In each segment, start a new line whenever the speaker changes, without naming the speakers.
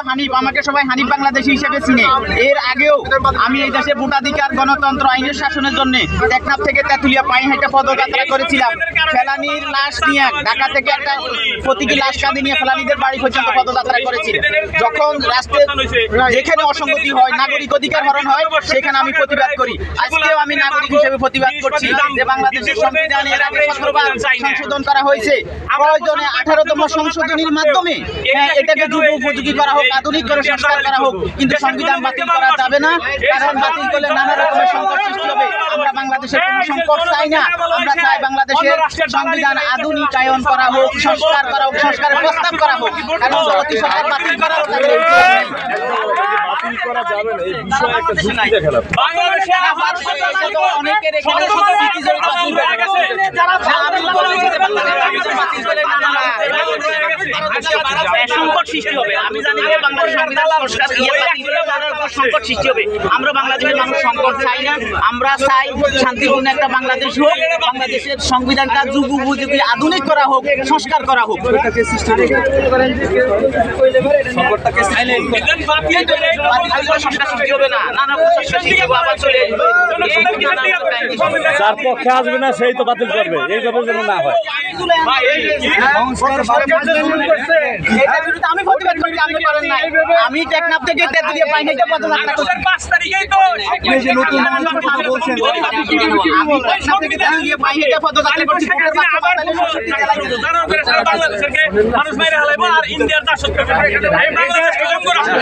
হানিফ, আমাকে সবাই হানিফ বাংলাদেশী হিসেবে চিনে। এর আগেও আমি এই দেশে ভোটাধিকার, গণতন্ত্র, আইনের শাসনের জন্য টেকনাফ থেকে তেঁতুলিয়া পাইনহাটা পদযাত্রা করেছিলাম। ফেলানির লাশ নিয়ে ঢাকা থেকে একটা প্রতীকী লাশ কাঁধে নিয়ে ফেলানিদের বাড়ি পর্যন্ত পদযাত্রা করেছি। যখন রাষ্ট্রে যেখানে অসঙ্গতি হয়, নাগরিক অধিকার হরণ হয়, সেখানে আমি প্রতিবাদ করি। আজকেও আমি নাগরিক হিসেবে প্রতিবাদ করছি যে বাংলাদেশের সংবিধান এর আগে 17 বার সংশোধন করা হয়েছে। প্রয়োজনে 18তম সংশোধনীর মাধ্যমে এটাকে যুগ উপযোগী করা হোক, আধুনিক করে সংস্কার করা হোক, কিন্তু সংবিধান বাতিল করা যাবে না। কারণ বাতিল করলে নানা রকমের সংকট সৃষ্টি হবে। আমরা বাংলাদেশের কোনো সংকট চাই না। আমরা চাই বাংলাদেশের সংবিধান আধুনিকায়ন করা হোক, সংস্কার করা হোক, সংস্কারের প্রস্তাব করা হোক। কারণ পরবর্তী সরকার বাতিল করার অনেকের এখানে সংকট সৃষ্টি হবে। আমি জানি যে বাংলাদেশ সংবিধান সংকট সৃষ্টি হবে। আমরা বাংলাদেশের মানুষ সংকট চাই না। আমরা চাই শান্তিপূর্ণ একটা বাংলাদেশ হোক, বাংলাদেশের সংবিধানটা যুগ উপযোগী আধুনিক করা হোক, সংস্কার করা হোক।
যার পক্ষে আসবে না সেই তো বাতিল করবে, এইভাবে যেন না হয়।
আমি প্রতিবাদ করি, আপনি করেন না। আমি টেকনাফ থেকে তেঁতুলিয়া পাইনহাটা পদযাত্রা করছি। 5 তারিখেই তো নতুন কথা বলছেন। আমি টেকনাফ থেকে তেঁতুলিয়া পাইনহাটা পদযাত্রা করছি। বাংলাদেশকে মানুষ মেরে হালাইবো আর ইন্ডিয়ার দাসত্ব করবে। বাংলাদেশকে জঙ্গ রাষ্ট্র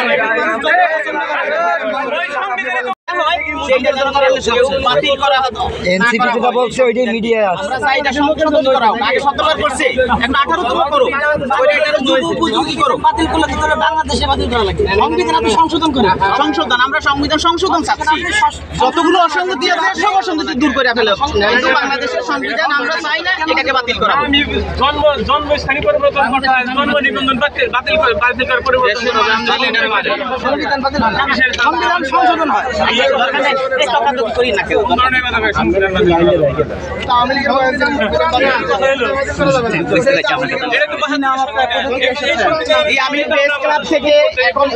সংশোধন, আমরা সংবিধান সংশোধন চাচ্ছি। যতগুলো অসঙ্গতি আছে সব অসঙ্গতি দূর করে ফেলে, কিন্তু বাংলাদেশের সংবিধান আমরা চাই না এটাকে বাতিল করা। জন্মস্থানী পরিবর্তন জন্ম নিবন্ধন বাতিল করে পরিবর্তন সংবিধান সংশোধন হয়। আমি প্রেস ক্লাব থেকে এখন